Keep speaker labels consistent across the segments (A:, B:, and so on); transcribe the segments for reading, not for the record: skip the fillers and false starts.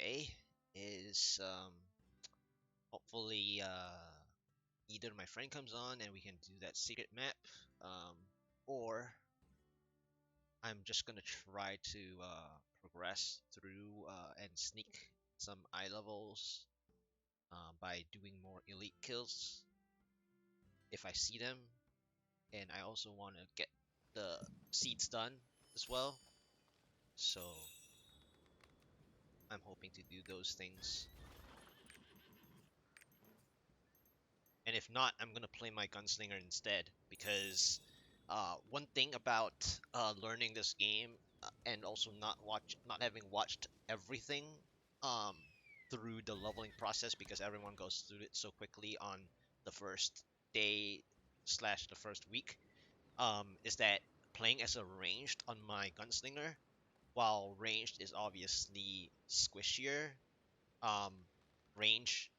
A: today is hopefully either my friend comes on and we can do that secret map, um, or I'm just gonna try to progress through and sneak some eye levels by doing more elite kills if I see them, and I also want to get the seeds done as well. So I'm hoping to do those things. And if not, I'm gonna play my gunslinger instead because one thing about learning this game and also not having watched everything um, through the leveling process because everyone goes through it so quickly on the first day slash the first week is that playing as a ranged on my gunslinger, while ranged is obviously squishier, um, range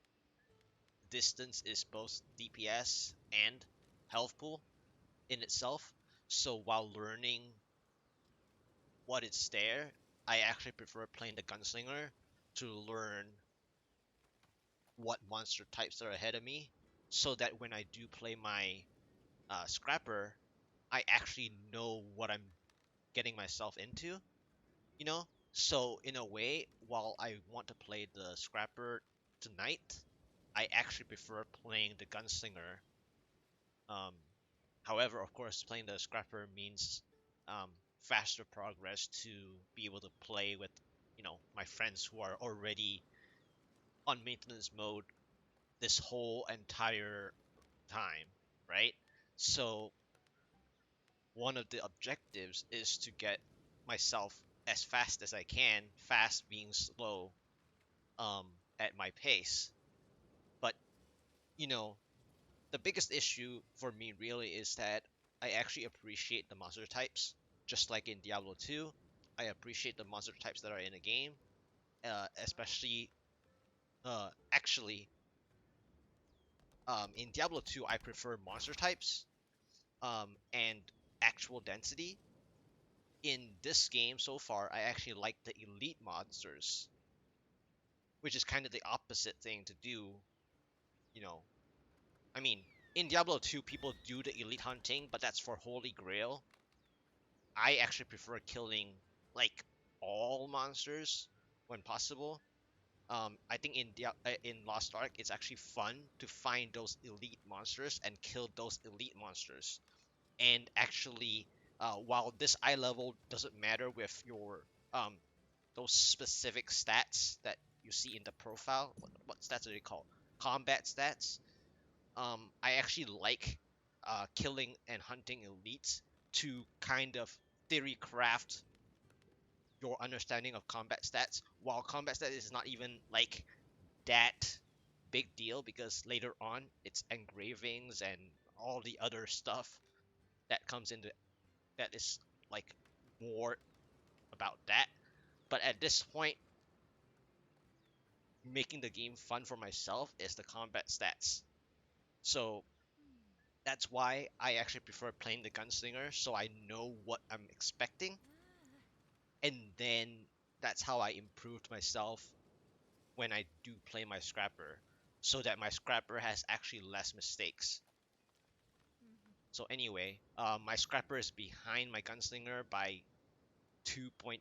A: distance is both DPS and health pool in itself. So while learning what it's there, I actually prefer playing the gunslinger to learn what monster types are ahead of me, so that when I do play my scrapper, I actually know what I'm getting myself into. You know. So in a way, while I want to play the scrapper tonight, I actually prefer playing the gunslinger. Um, However, of course, playing the scrapper means faster progress to be able to play with, my friends who are already on maintenance mode this whole entire time, right? So one of the objectives is to get myself as fast as I can, fast being slow, at my pace. But you know, the biggest issue for me really is that I actually appreciate the monster types. Just like in Diablo 2, I appreciate the monster types that are in the game. Especially, actually, in Diablo 2, I prefer monster types and actual density. In this game so far, I actually like the elite monsters, which is kind of the opposite thing to do. You know, I mean, in Diablo 2, people do the elite hunting, but that's for Holy Grail. I actually prefer killing like all monsters when possible. I think in Lost Ark, it's actually fun to find those elite monsters and kill those elite monsters. And actually, while this eye level doesn't matter with your those specific stats that you see in the profile, what stats are they called? Combat stats. I actually like killing and hunting elites to kind of theory craft your understanding of combat stats. While combat stats is not even like that big deal because later on it's engravings and all the other stuff that comes into that is like more about that. But at this point, making the game fun for myself is the combat stats. So that's why I actually prefer playing the gunslinger so I know what I'm expecting. And then that's how I improved myself when I do play my scrapper so that my scrapper has actually less mistakes. So anyway, my scrapper is behind my gunslinger by 2.5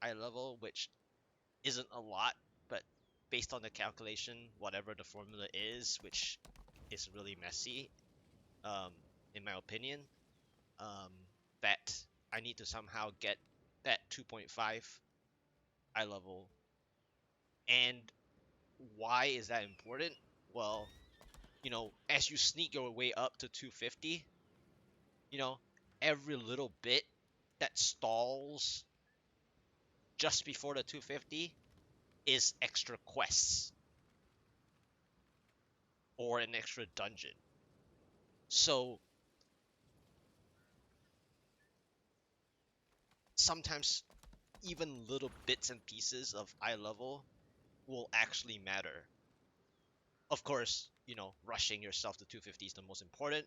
A: eye level, which isn't a lot, but based on the calculation, whatever the formula is, which is really messy, in my opinion, that I need to somehow get that 2.5 eye level. And why is that important? Well, as you sneak your way up to 250, you know, every little bit that stalls just before the 250 is extra quests or an extra dungeon. So sometimes even little bits and pieces of eye level will actually matter. Of course, rushing yourself to 250 is the most important,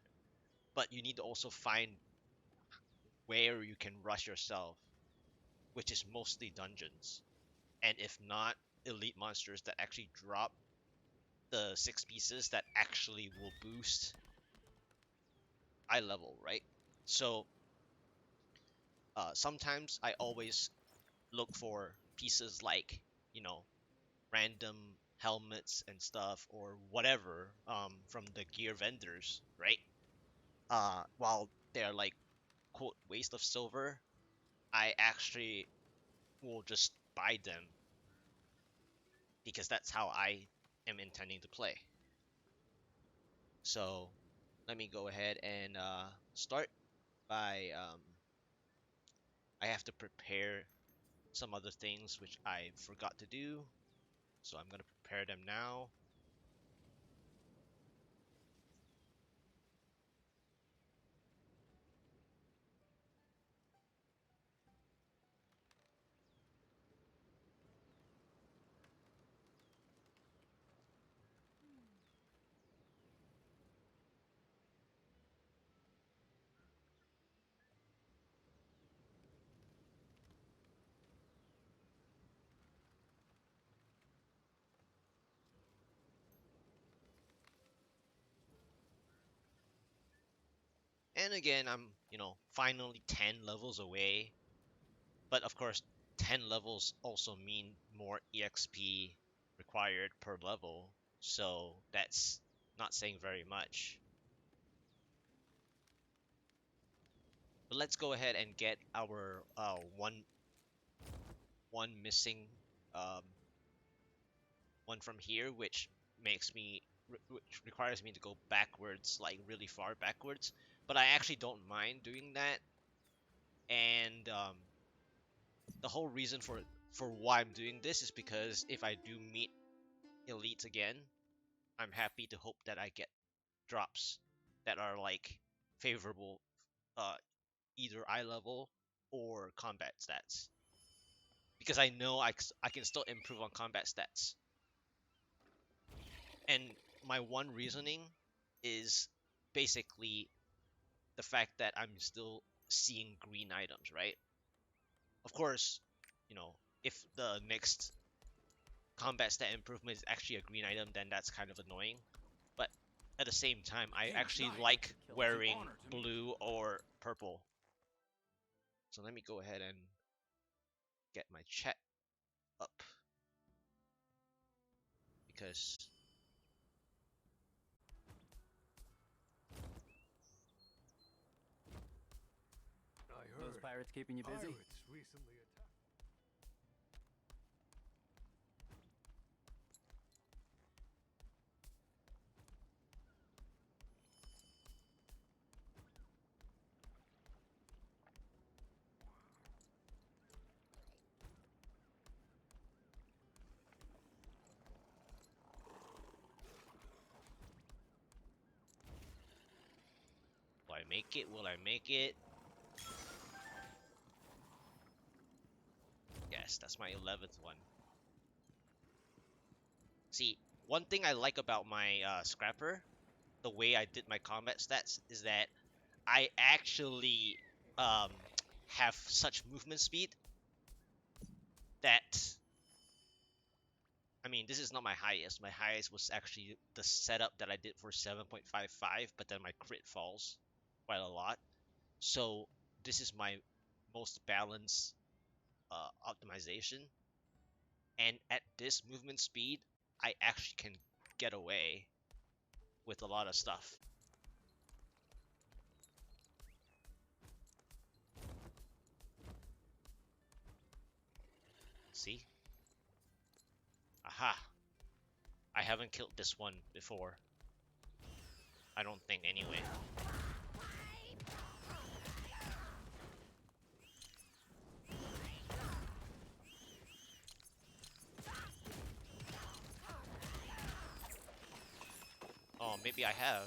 A: but you need to also find where you can rush yourself, which is mostly dungeons. And if not, elite monsters that actually drop the 6 pieces that actually will boost iLevel, right? So sometimes I always look for pieces like, you know, random helmets and stuff or whatever from the gear vendors, right? While they're like quote waste of silver, I actually will just buy them because that's how I am intending to play. So let me go ahead and start by I have to prepare some other things which I forgot to do. So I'm gonna prepare them now. And again, I'm, finally 10 levels away. But of course, 10 levels also mean more EXP required per level. So that's not saying very much. But let's go ahead and get our one missing um, one from here, which which requires me to go backwards, like really far backwards. But I actually don't mind doing that. And the whole reason for why I'm doing this is because if I do meet elites again, I'm happy to hope that I get drops that are like favorable, uh, either eye level or combat stats, because I know I can still improve on combat stats. And my one reasoning is basically the fact that I'm still seeing green items, right? Of course, you know, if the next combat stat improvement is actually a green item, then that's kind of annoying. But at the same time, I actually like wearing blue or purple. So let me go ahead and get my chat up because
B: Those pirates keeping you busy?
C: Pirates recently attacked.
A: will I make it? Will I make it? Yes, that's my 11th one. See, one thing I like about my scrapper, the way I did my combat stats, is that I actually um, have such movement speed that, I mean, this is not my highest. My highest was actually the setup that I did for 7.55, but then my crit falls quite a lot. So this is my most balanced optimization. And at this movement speed, I actually can get away with a lot of stuff. See? Aha! I haven't killed this one before. I don't think anyway. Oh, maybe I have.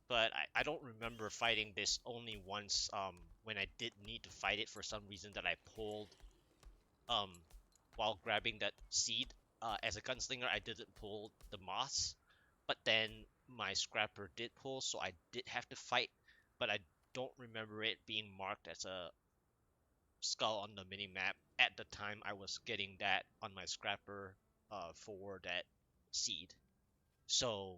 A: But I don't remember fighting this only once when I did need to fight it for some reason that I pulled um while grabbing that seed. As a gunslinger I didn't pull the moss, but then my scrapper did pull, so I did have to fight, but I don't remember it being marked as a skull on the mini map at the time I was getting that on my scrapper for that seed. So,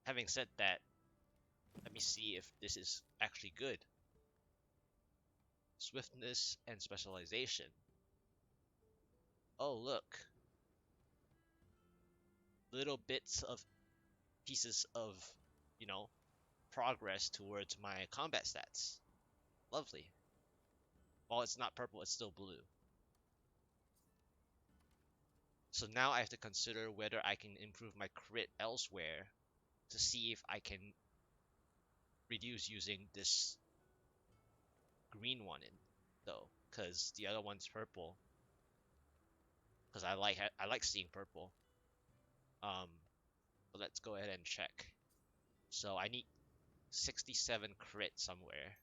A: having said that, let me see if this is actually good. Swiftness and specialization. Oh, look. Little bits of pieces of, you know, progress towards my combat stats. Lovely. While it's not purple, it's still blue. So now I have to consider whether I can improve my crit elsewhere to see if I can reduce using this green one in though, because the other one's purple. Because I like seeing purple. Um, but let's go ahead and check. So I need 67 crit somewhere.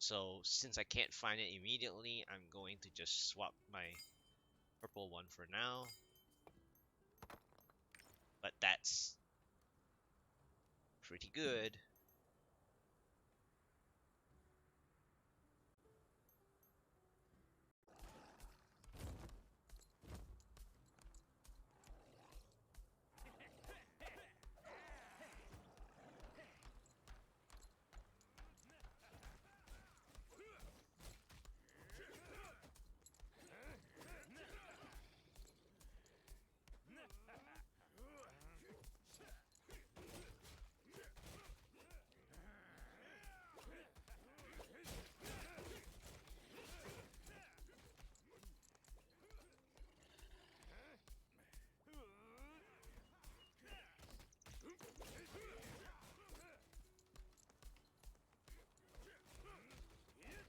A: So since I can't find it immediately, I'm going to just swap my purple one for now. But that's pretty good.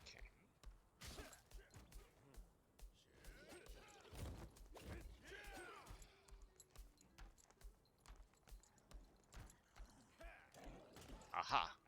A: Okay. Aha.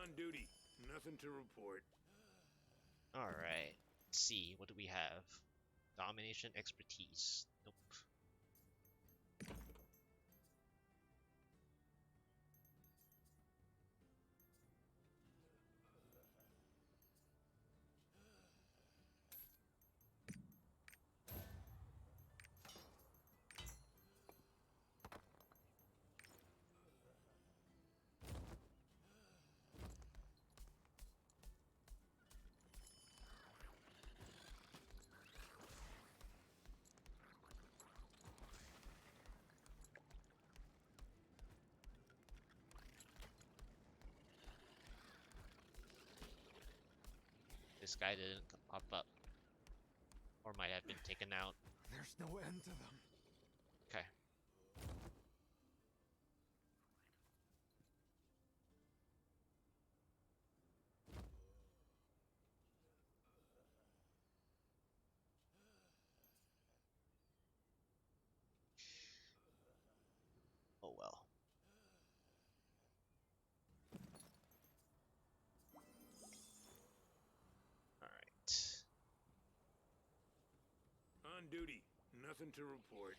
C: On duty. Nothing to report.
A: Alright. Let's see. What do we have? Domination, expertise. Nope. This guy didn't pop up. Or might have been taken out.
B: There's no end to them.
A: Okay.
C: On duty. Nothing to report.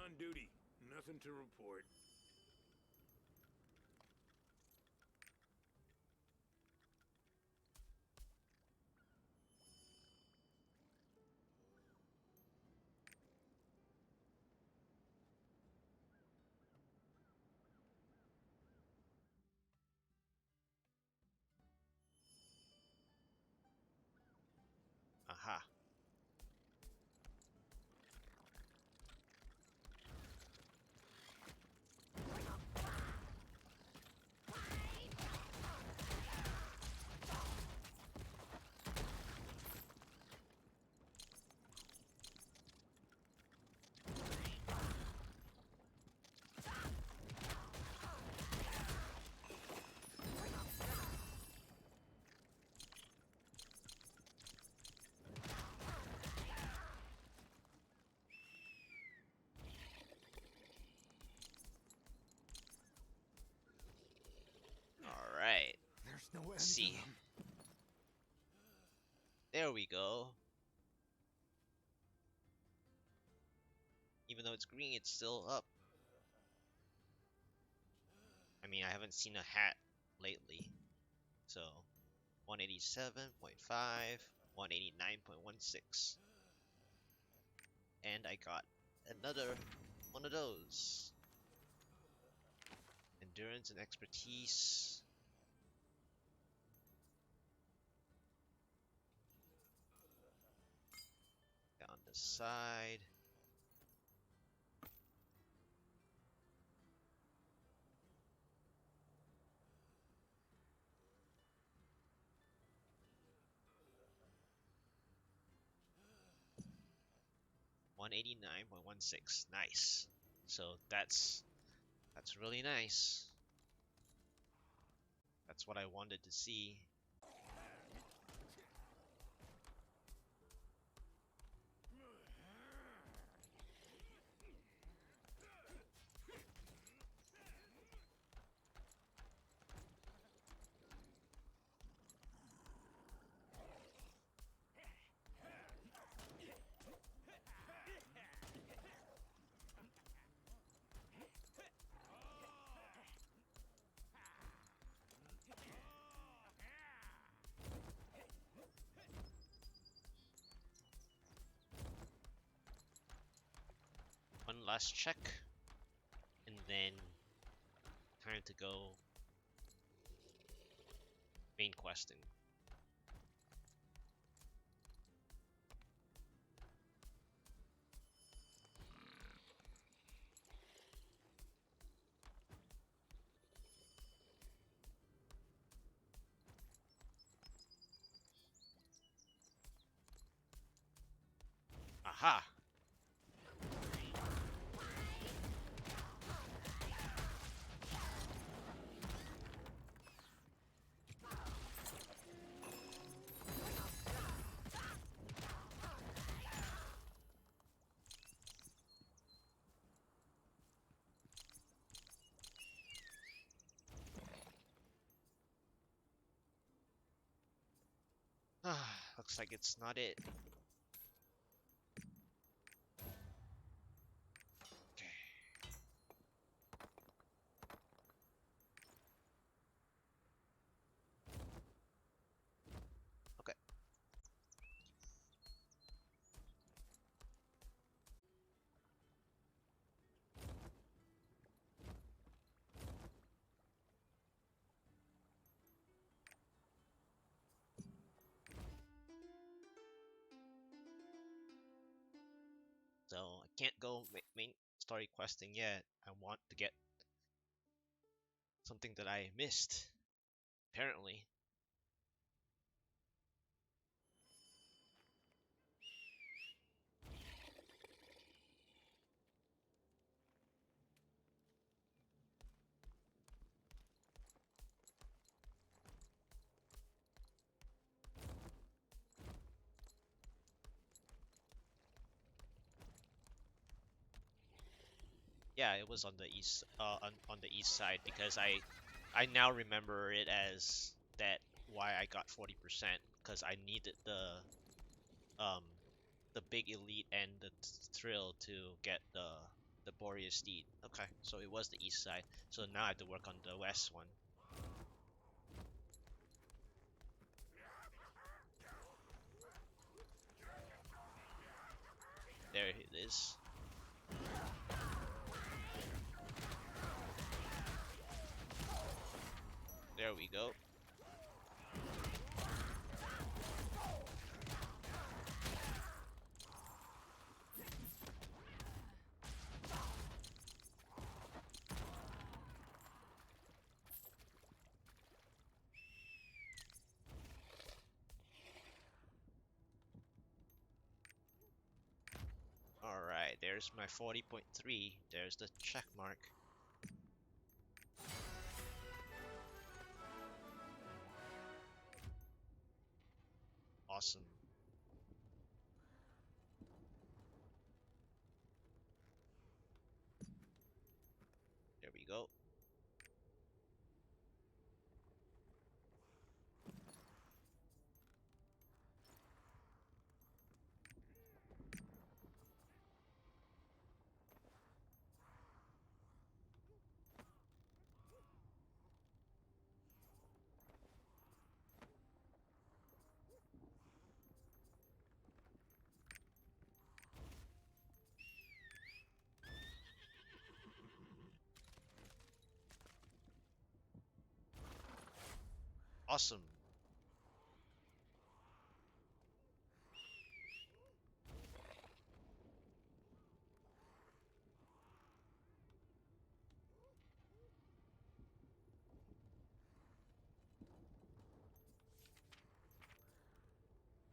C: On duty. Nothing to report.
A: Aha. Alright.
B: There's no end
A: Let's see.
B: to them.
A: There we go. Even though it's green, it's still up. I mean, I haven't seen a hat lately. So, 187.5, 189.16. And I got another one of those. Endurance and expertise. Down the side. $189.16. Nice. So that's really nice. That's what I wanted to see. One last check, and then time to go main questing. Aha! Looks like it's not it. Okay. Okay. So I can't go main story questing yet. I want to get something that I missed, apparently. Yeah, it was on the on the east side because I now remember it as that why I got 40% because I needed um the big elite and the thrill to get the Boreas steed. Okay, so it was the east side. So now I have to work on the west one. There it is. There we go. Alright, there's my 40.3. There's the check mark. Awesome. There we go. Awesome.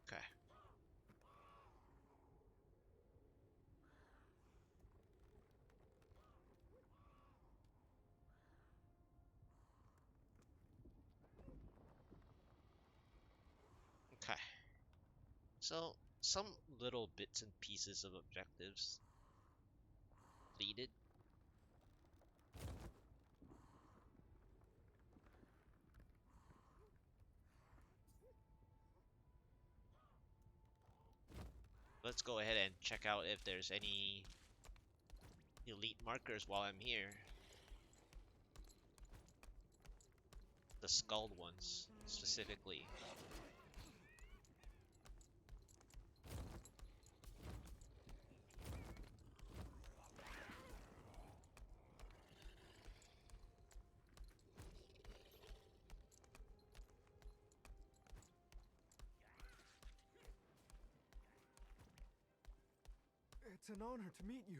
A: Okay. Okay. So some little bits and pieces of objectives completed. Let's go ahead and check out if there's any elite markers while I'm here. The skulled ones, specifically.
B: It's an honor to meet you.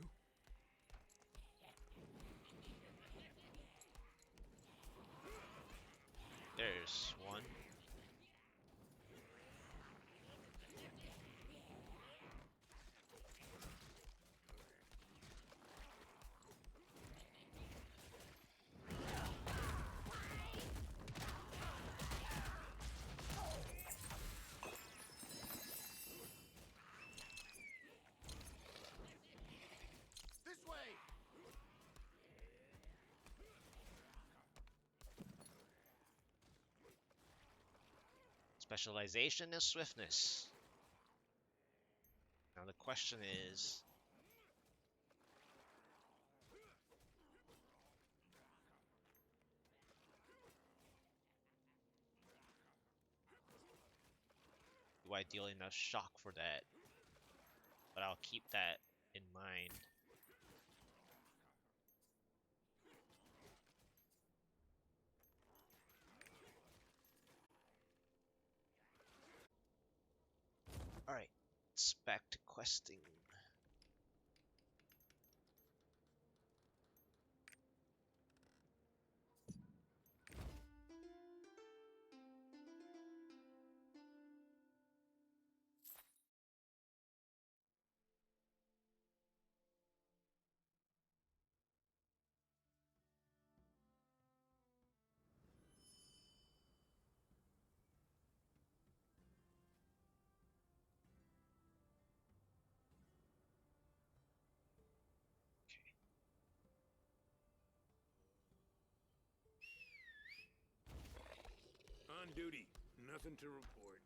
A: There's one.
C: This way!
A: Specialization is swiftness. Now the question is, do I deal enough shock for that? But I'll keep that in mind. Alright, it's back to questing.
C: On duty. Nothing to report.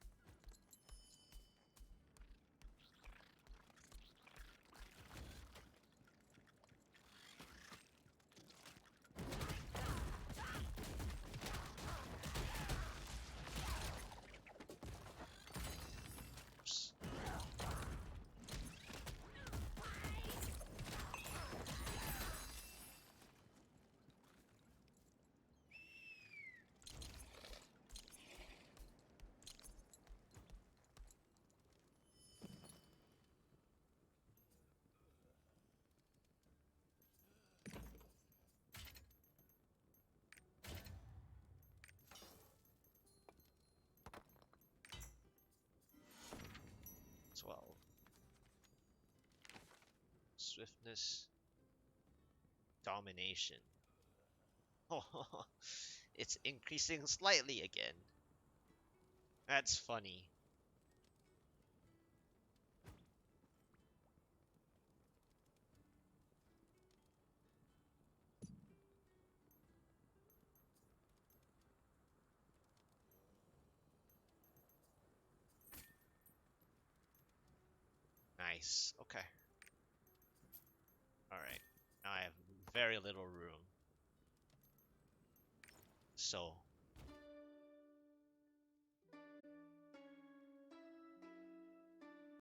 A: Oops. 12. Swiftness. Domination. Oh, it's increasing slightly again. That's funny. Nice. Okay. Alright. Now I have very little room. So,